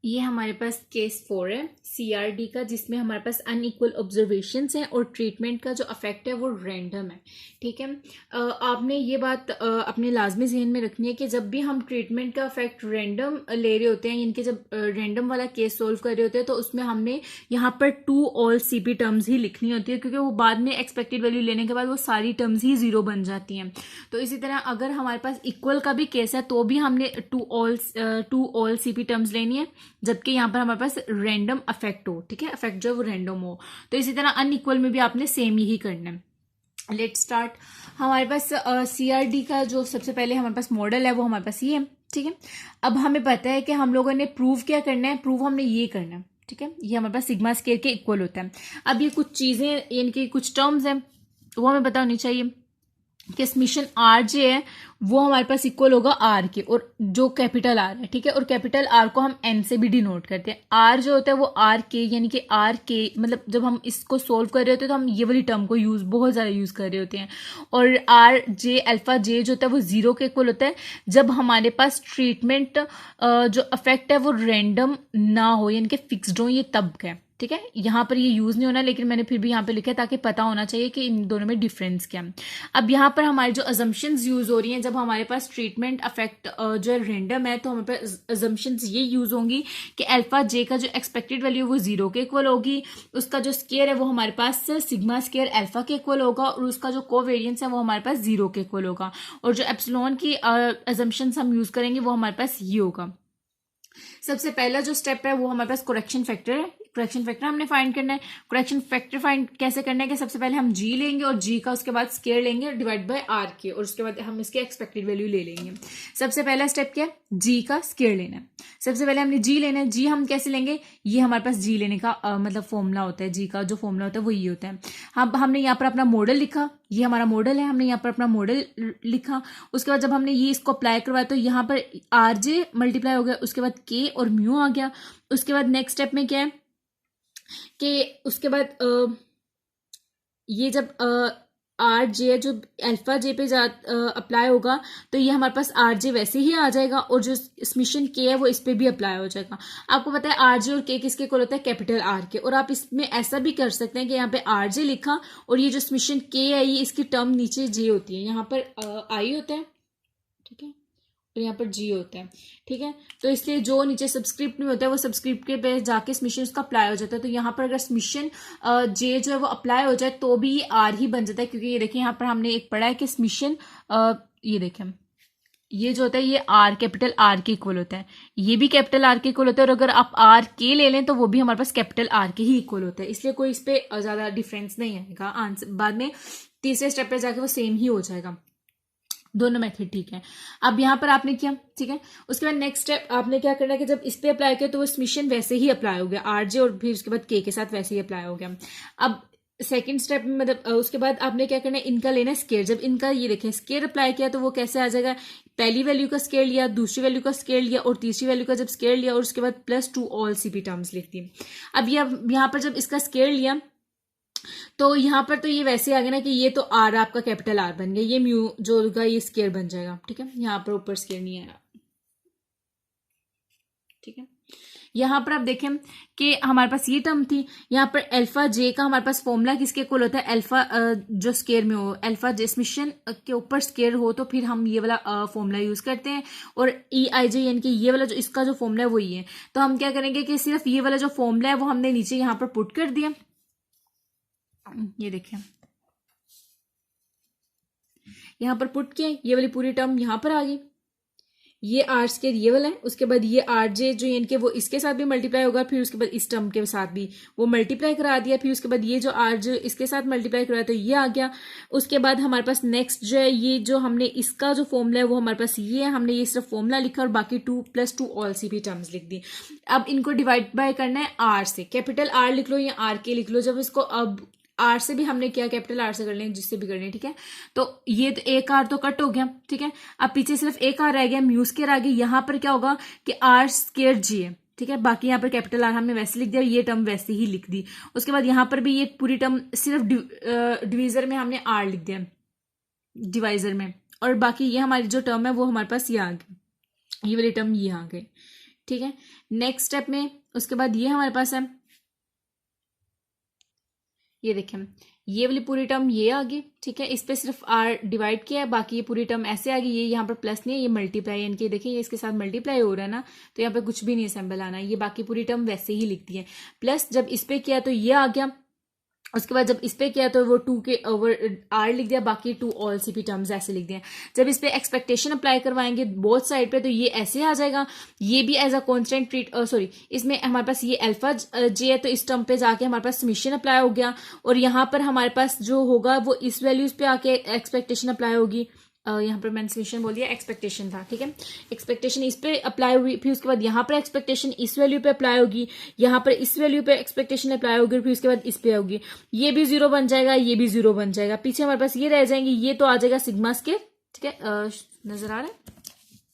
ये हमारे पास केस 4 है सीआरडी का, जिसमें हमारे पास अनइक्वल ऑब्जर्वेशंस हैं और ट्रीटमेंट का जो अफेक्ट है वो रैंडम है। ठीक है, आपने ये बात अपने लाजमी जहन में रखनी है कि जब भी हम ट्रीटमेंट का अफेक्ट रैंडम ले रहे होते हैं, इनके जब रैंडम वाला केस सोल्व कर रहे होते हैं, तो उसमें हमने यहाँ पर टू ऑल सीपी टर्म्स ही लिखनी होती है, क्योंकि वो बाद में एक्सपेक्टेड वैल्यू लेने के बाद वो सारी टर्म्स ही जीरो बन जाती हैं। तो इसी तरह अगर हमारे पास इक्वल का भी केस है तो भी हमने टू ऑल सीपी टर्म्स लेनी है, जबकि यहाँ पर हमारे पास रैंडम अफेक्ट हो। ठीक है, अफेक्ट जो है वो रैंडम हो। तो इसी तरह अनइक्वल में भी आपने सेम ही करना है। Let start. हमारे पास सीआरडी का जो सबसे पहले हमारे पास मॉडल है वो हमारे पास ये है। ठीक है, अब हमें पता है कि हम लोगों ने प्रूव क्या करना है, प्रूव हमने ये करना है। ठीक है, ये हमारे पास सिग्मा स्केयर के इक्वल होता है। अब ये कुछ चीजें, इनकी कुछ टर्म्स हैं वो हमें पता होनी चाहिए कि समीशन आर जे है वो हमारे पास इक्वल होगा आर के, और जो कैपिटल आर है। ठीक है, और कैपिटल आर को हम एन से भी डिनोट करते हैं। आर जो होता है वो आर के, यानी कि आर के मतलब जब हम इसको सोल्व कर रहे होते हैं तो हम ये वाली टर्म को बहुत ज्यादा यूज कर रहे होते हैं। और आर जे अल्फा जे जो होता है वो जीरो के इक्वल होता है जब हमारे पास ट्रीटमेंट जो अफेक्ट है वो रैंडम ना हो, यानी कि फिक्स्ड हो, ये तब का है। ठीक है, यहाँ पर ये यूज नहीं होना, लेकिन मैंने फिर भी यहाँ पे लिखा है ताकि पता होना चाहिए कि इन दोनों में डिफरेंस क्या है। अब यहाँ पर हमारी जो अजम्पशंस यूज हो रही हैं, जब हमारे पास ट्रीटमेंट अफेक्ट जो है रेंडम है, तो हमारे पास अजम्पशंस ये यूज होंगी कि अल्फा जे का जो एक्सपेक्टेड वैल्यू वो जीरो के इक्वल होगी, उसका जो स्केयर है वो हमारे पास सिग्मा स्केयर अल्फा के इक्वल होगा, और उसका जो कोवेरियंस है वो हमारे पास जीरो के इक्वल होगा। और जो एप्सिलॉन की अजम्पशंस हम यूज करेंगे वो हमारे पास ये होगा। सबसे पहला जो स्टेप है वो हमारे पास करेक्शन फैक्टर है। करेक्शन फैक्टर हमने फाइंड करना है। करेक्शन फैक्टर फाइंड कैसे करना है कि सबसे पहले हम जी लेंगे और जी का उसके बाद स्केयर लेंगे डिवाइड बाय आर के, और उसके बाद हम इसके एक्सपेक्टेड वैल्यू ले लेंगे। सबसे पहला स्टेप क्या है, जी का स्केयर लेना है। सबसे पहले हमने जी लेना है। जी हम कैसे लेंगे, ये हमारे पास जी लेने का मतलब फॉर्मूला होता है। जी का जो फॉर्मूला होता है वो ये होता है। हमने यहाँ पर अपना मॉडल लिखा, ये हमारा मॉडल है, हमने यहाँ पर अपना मॉडल लिखा। उसके बाद जब हमने ये इसको अप्लाई करवाया तो यहाँ पर आर जे मल्टीप्लाई हो गया, उसके बाद के और म्यू आ गया। उसके बाद नेक्स्ट स्टेप में क्या है कि उसके बाद ये जब आर जे जो अल्फा जे पे अप्लाई होगा तो ये हमारे पास आर जे वैसे ही आ जाएगा, और जो समीशन के है वो इस पे भी अप्लाई हो जाएगा। आपको पता है आर जे और के किसके इक्वल होता है, कैपिटल आर के। और आप इसमें ऐसा भी कर सकते हैं कि यहाँ पे आर जे लिखा और ये जो समीशन के है ये इसकी टर्म नीचे जे होती है, यहाँ पर आई होता है। ठीक है, और यहाँ पर जी होता है। ठीक है, तो इसलिए जो नीचे सब्सक्रिप्ट में होता है वो सब्सक्रिप्ट के पे जाके समीशन उसका अप्लाई हो जाता है। तो यहाँ पर अगर समीशन जे जो है वो अप्लाई हो जाए तो भी ये आर ही बन जाता है, क्योंकि ये देखिए यहाँ पर हमने एक पढ़ा है कि समीशन ये देखें, ये जो होता है ये आर कैपिटल आर के इक्वल होता है, ये भी कैपिटल आर के इक्वल होता है, और अगर आप आर के ले लें तो वो भी हमारे पास कैपिटल आर के ही इक्वल होता है। इसलिए कोई इस पे ज्यादा डिफरेंस नहीं आएगा। आंसर बाद में तीसरे स्टेप पे जाके वो सेम ही हो जाएगा। दोनों मेथड ठीक है। अब यहाँ पर आपने किया, ठीक है। उसके बाद नेक्स्ट स्टेप आपने क्या करना है कि जब इस पे अप्लाई किया तो वो समीशन वैसे ही अप्लाई हो गया आरजे, और फिर उसके बाद के साथ वैसे ही अप्लाई हो गया। अब सेकंड स्टेप में मतलब उसके बाद आपने क्या करना है, इनका लेना है स्केयर। जब इनका ये देखें स्केयर अप्लाई किया तो वो कैसे आ जाएगा, पहली वैल्यू का स्केयर लिया, दूसरी वैल्यू का स्केयर लिया, और तीसरी वैल्यू का जब स्केयर लिया और उसके बाद plus two all CP terms लिख दी। अब यहाँ पर जब इसका स्केयर लिया तो यहाँ पर तो ये वैसे आ गया ना कि ये तो आर आपका कैपिटल आर बन गया, ये म्यू जो होगा ये स्केयर बन जाएगा। ठीक है, यहाँ पर ऊपर स्केयर नहीं आया। ठीक है, यहाँ पर आप देखें कि हमारे पास ये टर्म थी, यहाँ पर अल्फा जे का हमारे पास फॉर्मूला किसके इक्वल होता है, अल्फा जो स्केयर में हो, अल्फा जे समीशन के ऊपर स्केयर हो तो फिर हम ये वाला फॉर्मूला यूज करते हैं, और ई आई जे यानी कि ये वाला जो इसका जो फॉर्मूला है वो ये है। तो हम क्या करेंगे कि सिर्फ ये वाला जो फॉर्मूला है वो हमने नीचे यहाँ पर पुट कर दिया। ये देखें यहाँ पर पुट किया, ये वाली पूरी टर्म यहाँ पर आ गई। ये आर स्केयर ये वाला है, उसके बाद ये आर जे जो इनके वो इसके साथ भी मल्टीप्लाई होगा, फिर उसके बाद इस टर्म के साथ भी वो मल्टीप्लाई करा दिया, फिर उसके बाद ये जो आर जो इसके साथ मल्टीप्लाई कराया तो ये आ गया। उसके बाद हमारे पास नेक्स्ट जो है ये जो हमने इसका जो फॉर्मूला है वो हमारे पास ये है, हमने ये सिर्फ फॉर्मूला लिखा और बाकी 2+2 ऑल सी भी टर्म्स लिख दी। अब इनको डिवाइड बाय करना है आर से, कैपिटल आर लिख लो या आर के लिख लो। जब इसको अब आर से भी हमने किया, कैपिटल आर से कर लें जिससे भी करनी है। ठीक है, तो ये तो एक आर तो कट हो गया। ठीक है, अब पीछे सिर्फ एक आर रह गया, म्यू स्केयर आ गया। यहाँ पर क्या होगा कि आर स्केयर जी है। ठीक है, बाकी यहाँ पर कैपिटल आर हमने वैसे लिख दिया, ये टर्म वैसे ही लिख दी। उसके बाद यहाँ पर भी ये पूरी टर्म सिर्फ डिवीजर में हमने आर लिख दिया, डिवाइजर में, और बाकी ये हमारी जो टर्म है वो हमारे पास ये आ गई, ये वाली टर्म ये आ गई। ठीक है। नेक्स्ट स्टेप में उसके बाद ये हमारे पास है, ये देखें ये वाली पूरी टर्म ये आ गई, ठीक है। इस पे सिर्फ आर डिवाइड किया है, बाकी ये पूरी टर्म ऐसे आ गई। ये यहाँ पर प्लस नहीं है, ये मल्टीप्लाई, यानी कि देखिए ये इसके साथ मल्टीप्लाई हो रहा है ना, तो यहाँ पे कुछ भी नहीं सिंबल आना है, ये बाकी पूरी टर्म वैसे ही लिखती है। प्लस जब इस पे किया तो ये आ गया, उसके बाद जब इस पे किया तो वो 2 के ओवर आर लिख दिया, बाकी 2 ऑल सीपी टर्म्स ऐसे लिख दिया। जब इस पे एक्सपेक्टेशन अप्लाई करवाएंगे बोथ साइड पे तो ये ऐसे आ जाएगा, ये भी as a constant treat, sorry इसमें हमारे पास ये अल्फा जे है, तो इस टर्म पे जाके हमारे पास समेशन अप्लाई हो गया, और यहाँ पर हमारे पास जो होगा वो इस वैल्यूज पे आके एक्सपेक्टेशन अप्लाई होगी। यहाँ पर मैंने समेशन बोल दिया, एक्सपेक्टेशन था, ठीक है। एक्सपेक्टेशन इस पे अप्लाई हुई, फिर उसके बाद यहाँ पर एक्सपेक्टेशन इस वैल्यू पे अप्लाई होगी, यहाँ पर इस वैल्यू पे एक्सपेक्टेशन अप्लाई होगी, फिर उसके बाद इस पे होगी, ये भी 0 बन जाएगा, ये भी 0 बन जाएगा। पीछे हमारे पास ये रह जाएंगे, ये तो आ जाएगा सिग्मा स्केयर, ठीक है। नजर आ रहा है,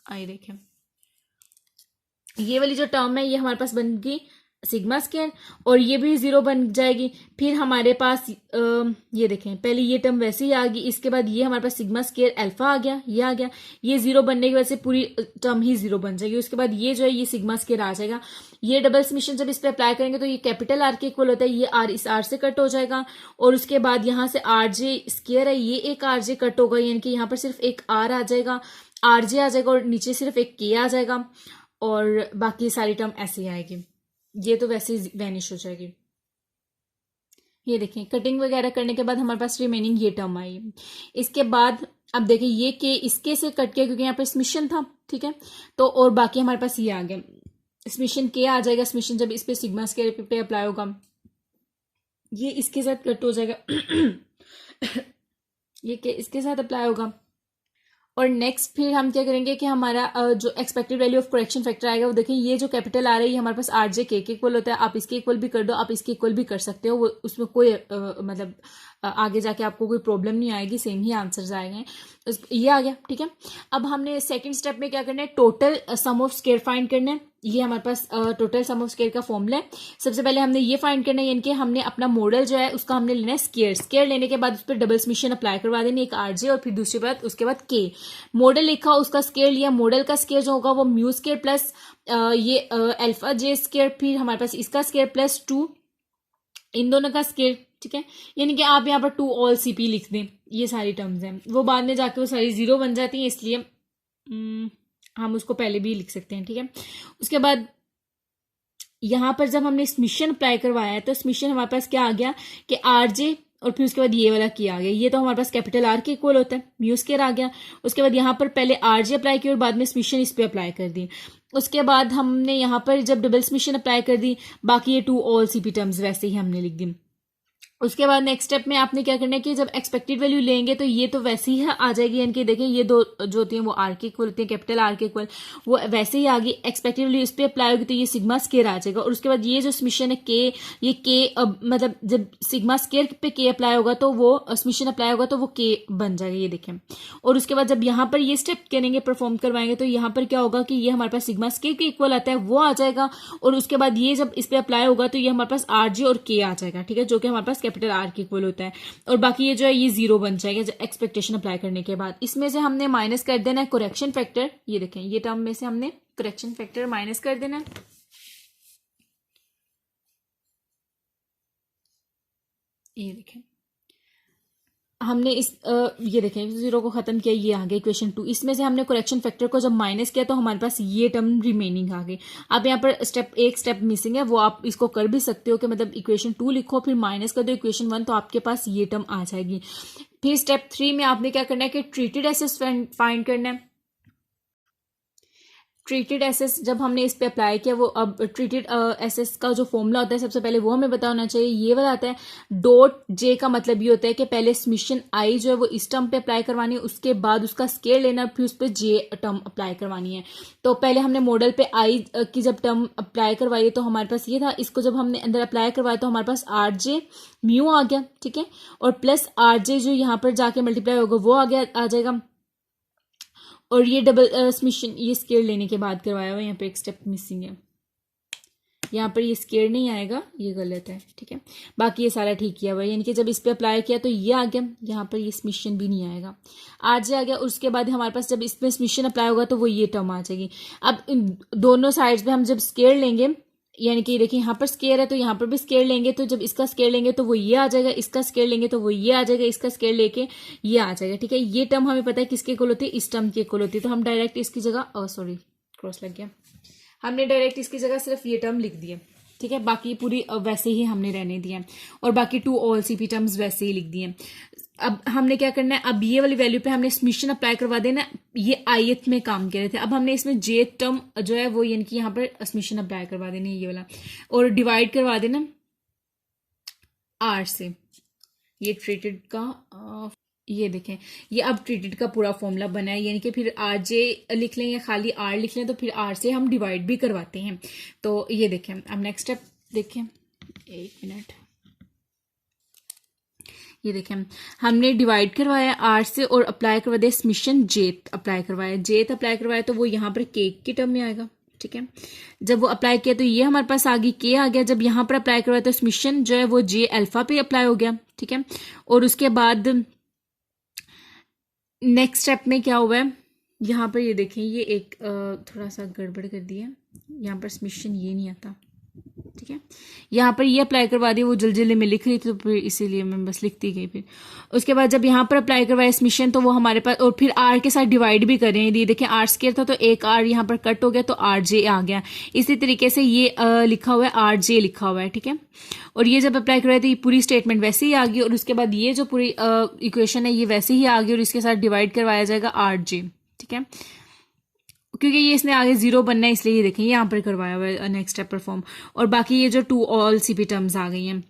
आइए देखें ये वाली जो टर्म है ये हमारे पास बन गई सिग्मा स्केयर, और ये भी 0 बन जाएगी। फिर हमारे पास ये देखें पहले ये टर्म वैसे ही आ गई, इसके बाद ये हमारे पास सिग्मा स्केयर अल्फा आ गया, ये आ गया, ये 0 बनने की वजह से पूरी टर्म ही 0 बन जाएगी। उसके बाद ये जो है ये सिग्मा स्केयर आ जाएगा। ये डबल समेशन जब इस पे अप्लाई करेंगे तो ये कैपिटल आर के इक्वल होता है, ये आर इस आर से कट हो जाएगा, और उसके बाद यहाँ से आर जे स्केयर है, ये एक आर जे कट होगा, यानी कि यहाँ पर सिर्फ एक आर आ जाएगा, आर जे आ जाएगा, और नीचे सिर्फ एक के आ जाएगा, और बाकी सारी टर्म ऐसे ही आएगी, ये तो वैसे ही वैनिश हो जाएगी। ये देखें कटिंग वगैरह करने के बाद हमारे पास रिमेनिंग ये टर्म आई। इसके बाद अब देखें ये के इसके से कट किया क्योंकि यहाँ पर समेशन था, ठीक है, तो और बाकी हमारे पास ये आ गया, समेशन के आ जाएगा। समेशन जब इस पे सिग्मा स्क्वायर पे अप्लाई होगा ये इसके साथ कट हो जाएगा ये के इसके साथ अप्लाई होगा। और नेक्स्ट फिर हम क्या करेंगे कि हमारा जो expected value of correction factor आएगा वो देखिए, ये जो कैपिटल आ रही है हमारे पास आर जे के इक्वल होता है, आप इसके इक्वल भी कर दो, आप इसके इक्वल भी कर सकते हो, वो उसमें कोई मतलब आगे जाके आपको कोई प्रॉब्लम नहीं आएगी, सेम ही आंसर्स आएंगे। ये आ गया, ठीक है। अब हमने सेकंड स्टेप में क्या करना है, total sum of square find करना है। ये हमारे पास टोटल सम ऑफ स्क्वायर का फॉर्मूला है। सबसे पहले हमने ये फाइंड करना है, यानी कि हमने अपना मॉडल जो है उसका हमने लेना है स्क्वायर। स्क्वायर लेने के बाद उस पर डबल समेशन अप्लाई करवा देनी, एक आरजे और फिर दूसरी बात उसके बाद के। मॉडल लिखा उसका स्क्वायर लिया, मॉडल का स्क्वायर जो होगा वो म्यू स्क्वायर प्लस ये अल्फा जे स्क्वायर, फिर हमारे पास इसका स्क्वायर प्लस 2 इन दोनों का स्क्वायर, ठीक है। यानी कि आप यहाँ पर 2 ऑल सीपी लिख दें, ये सारी टर्म्स हैं, वो बाद में जाके वो सारी 0 बन जाती हैं, इसलिए हम उसको पहले भी लिख सकते हैं, ठीक है। उसके बाद यहाँ पर जब हमने समेशन अप्लाई करवाया है तो समेशन हमारे पास क्या आ गया कि आर जे और फिर उसके बाद ये वाला की आ गया, ये तो हमारे पास कैपिटल आर के इक्वल होता है, म्यू स्क्वायर आ गया। उसके बाद यहाँ पर पहले आर जे अप्लाई किया और बाद में समेशन इस पे अप्लाई कर दी। उसके बाद हमने यहाँ पर जब डबल समेशन अप्लाई कर दी, बाकी ये 2 ऑल सीपी टर्म्स वैसे ही हमने लिख दी। उसके बाद नेक्स्ट स्टेप में आपने क्या करना है कि जब एक्सपेक्टेड वैल्यू लेंगे तो ये तो वैसे ही आ जाएगी, यानी कि देखें ये दो जो होती हैं वो आर के इक्वल होती हैं, कैपिटल आर के इक्वल, वो वैसे ही आ गई। एक्सपेक्टेड वैल्यू इस पे अप्लाई होगी तो ये सिग्मा स्क्वायर आ जाएगा, और उसके बाद ये जो समेशन है के, ये के मतलब जब सिग्मा स्क्वायर पे के अप्लाई होगा तो वो समेशन अप्लाई होगा तो वो के बन जाएगा, ये देखें। और उसके बाद जब यहाँ पर ये स्टेप करेंगे परफॉर्म करवाएंगे तो यहाँ पर क्या होगा कि ये हमारे पास सिग्मा स्क्वायर के इक्वल आता है, वो आ जाएगा। और उसके बाद ये जब इस पे अप्लाई होगा तो ये हमारे पास आर जे और के आ जाएगा, ठीक है, जो कि हमारे पास कैपिटल आर के इक्वल होता है। और बाकी ये जो है ये 0 बन जाएगा एक्सपेक्टेशन अप्लाई करने के बाद। इसमें से हमने माइनस कर देना है करेक्शन फैक्टर, ये देखें ये टर्म में से हमने करेक्शन फैक्टर माइनस कर देना है। ये देखें हमने इस ये देखें 0 को खत्म किया, ये आ गया इक्वेशन 2। इसमें से हमने करेक्शन फैक्टर को जब माइनस किया तो हमारे पास ये टर्म रिमेनिंग आ गई। अब यहाँ पर एक स्टेप मिसिंग है, वो आप इसको कर भी सकते हो कि मतलब इक्वेशन 2 लिखो फिर माइनस कर दो इक्वेशन 1, तो आपके पास ये टर्म आ जाएगी। फिर स्टेप 3 में आपने क्या करना है कि ट्रीटेड एसेस फाइंड करना है। ट्रीटेड एसेस जब हमने इस पे अप्लाई किया, वो अब ट्रीटेड एसेस का जो फॉर्मूला होता है सबसे पहले वो हमें बताना चाहिए। ये वाला आता है डॉट जे का मतलब ये होता है कि पहले समेशन आई जो है वो इस टर्म पे अप्लाई करवानी है, उसके बाद उसका स्केयर लेना, फिर उस पर जे टर्म अप्लाई करवानी है। तो पहले हमने मॉडल पे आई की जब टर्म अप्लाई करवाई तो हमारे पास ये था, इसको जब हमने अंदर अप्लाई करवाया तो हमारे पास आर जे म्यू आ गया, ठीक है, और प्लस आर जे जो यहाँ पर जाके मल्टीप्लाई होगा वो आ जाएगा। और ये डबल समेशन ये स्केयर लेने के बाद करवाया हुआ, यहाँ पे एक स्टेप मिसिंग है, यहाँ पर ये स्केयर नहीं आएगा, ये गलत है, ठीक है। बाकी ये सारा ठीक किया हुआ है, यानी कि जब इस पे अप्लाई किया तो ये आ गया, यहाँ पर ये समिशन भी नहीं आएगा, आज आ गया। उसके बाद हमारे पास जब इसमें समिशन अप्लाई होगा तो वो ये टर्म आ जाएगी। अब इन दोनों साइड्स पे हम जब स्केयर लेंगे, यानी कि देखिए यहाँ पर स्केयर है तो यहाँ पर भी स्केयर लेंगे, तो जब इसका स्केयर लेंगे तो वो ये आ जाएगा, इसका स्केयर लेंगे तो वो ये आ जाएगा, इसका स्केयर लेके ये आ जाएगा, ठीक है। ये टर्म हमें पता है किसके इक्वल होती है, इस टर्म के इक्वल होती है, तो हम डायरेक्ट इसकी जगह सॉरी क्रॉस लग गया, हमने डायरेक्ट इसकी जगह सिर्फ ये टर्म लिख दिया, ठीक है। बाकी पूरी वैसे ही हमने रहने दिया और बाकी 2 ऑल सीपी टर्म्स वैसे ही लिख दिए। अब हमने क्या करना है, अब ये वाली वैल्यू पे हमने समिशन अप्लाई करवा देना। ये आयत में काम कर रहे थे, अब हमने इसमें जे टर्म जो है वो यानी कि यहाँ पर समिशन अप्लाई करवा देना ये वाला, और डिवाइड करवा देना आर से। ये ट्रीटेड का ये देखें, ये अब ट्रीटेड का पूरा फॉर्मूला बना है, यानी कि फिर आर जे लिख लें या खाली आर लिख लें, तो फिर आर से हम डिवाइड भी करवाते हैं। तो ये देखें, अब नेक्स्ट स्टेप देखें, 1 मिनट, ये देखें हमने डिवाइड करवाया आर से और अप्लाई करवा दिया समिशन जेथ अप्लाई करवाया, जेथ अप्लाई करवाया तो वो यहाँ पर केक की टर्म में आएगा, ठीक है। जब वो अप्लाई किया तो ये हमारे पास आ गई के आ गया, जब यहाँ पर अप्लाई करवाया तो समिशन जो है वो जे अल्फा पे अप्लाई हो गया, ठीक है। और उसके बाद नेक्स्ट स्टेप में क्या हुआ है, यहाँ पर ये देखें, ये एक थोड़ा सा गड़बड़ कर दिया, यहाँ पर समिशन ये नहीं आता, ठीक है। यहाँ पर ये अप्लाई करवा दिया, वो जल्दी में लिख रही थी तो फिर इसीलिए मैं बस लिखती गई। फिर उसके बाद जब यहाँ पर अप्लाई करवाया समिशन तो वो हमारे पास, और फिर आर के साथ डिवाइड भी कर रहे हैं, ये देखें आर स्केयर था तो एक आर यहाँ पर कट हो गया तो आर जे आ गया। इसी तरीके से ये लिखा हुआ है, आर जे लिखा हुआ है, ठीक है। और ये जब अप्लाई करवाया तो ये पूरी स्टेटमेंट वैसे ही आ गई, और उसके बाद ये जो पूरी इक्वेशन है ये वैसे ही आ गई, और इसके साथ डिवाइड करवाया जाएगा आर जे, ठीक है। क्योंकि ये इसने आगे 0 बनना है इसलिए ये देखें यहाँ पर करवाया हुआ है नेक्स्ट स्टेप परफॉर्म। और बाकी ये जो 2 ऑल सीपी टर्म्स आ गई हैं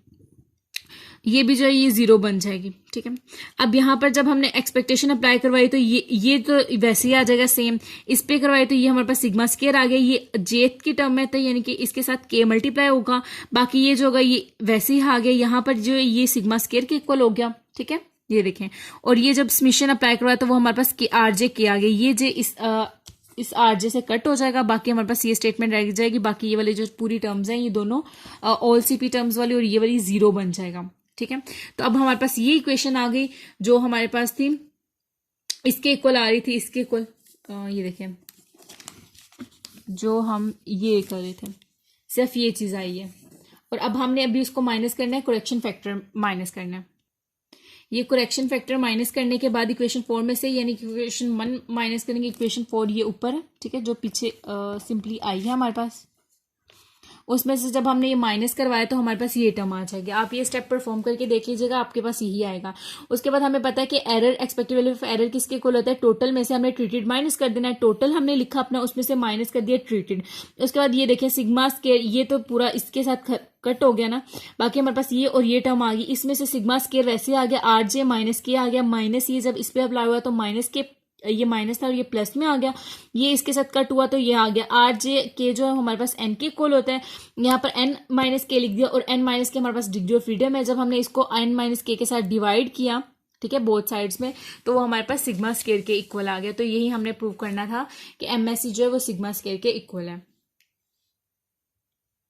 ये भी जो है ये 0 बन जाएगी, ठीक है। अब यहाँ पर जब हमने एक्सपेक्टेशन अप्लाई करवाई तो ये तो वैसे ही आ जाएगा सेम, इस पे करवाई तो ये हमारे पास सिग्मा स्केयर आ गया, ये जेथ की टर्म है तो यानी कि इसके साथ के मल्टीप्लाई होगा, बाकी ये जो होगा ये वैसे ही आ गया, यहाँ पर जो ये सिग्मा स्केयर के इक्वल हो गया, ठीक है। ये देखें, और ये जब समिशन अप्लाई करवाया तो वो हमारे पास आर जे के आ गया, ये जे इस आर जे से कट हो जाएगा, बाकी हमारे पास ये स्टेटमेंट रह जाएगी, बाकी ये वाली जो पूरी टर्म्स हैं ये दोनों ऑल सीपी टर्म्स वाली और ये वाली 0 बन जाएगा, ठीक है। तो अब हमारे पास ये इक्वेशन आ गई जो हमारे पास थी इसके इक्वल आ रही थी, इसके इक्वल ये देखें जो हम ये कर रहे थे सिर्फ ये चीज आई है, और अब हमने अभी उसको माइनस करना है, करेक्शन फैक्टर माइनस करना है। ये करेक्शन फैक्टर माइनस करने के बाद इक्वेशन 4 में से यानी कि इक्वेशन 1 माइनस करेंगे, इक्वेशन 4 ये ऊपर है, ठीक है, जो पीछे सिंपली आई है हमारे पास, उसमें से जब हमने ये माइनस करवाया तो हमारे पास ये टर्म आ जाएगी। आप ये स्टेप परफॉर्म करके देख लीजिएगा, आपके पास यही आएगा। उसके बाद हमें पता है कि error expected value of error किसके इक्वल होता है, टोटल में से हमने ट्रीटेड माइनस कर देना है, टोटल हमने लिखा अपना उसमें से माइनस कर दिया ट्रीटेड। उसके बाद ये देखिए सिग्मा स्केयर, ये तो पूरा इसके साथ कट हो गया ना, बाकी हमारे पास ये और ये टर्म आ गई, इसमें से सिग्मा स्केयर वैसे आ गया, आर जे माइनस के आ गया, माइनस ये जब इस पे अप्लाई हुआ तो माइनस के ये माइनस था और ये प्लस में आ गया, ये इसके साथ कट हुआ तो ये आ गया, आर जे के जो है हमारे पास एन के इक्वल होता है, यहाँ पर एन माइनस के लिख दिया, और एन माइनस के हमारे पास डिग्री ऑफ फ्रीडम है, जब हमने इसको एन माइनस के साथ डिवाइड किया, ठीक है, बोथ साइड्स में, तो वो हमारे पास सिग्मा स्केयर के इक्वल आ गया। तो यही हमने प्रूव करना था कि एमएससी जो है वो सिग्मा स्केयर के इक्वल है।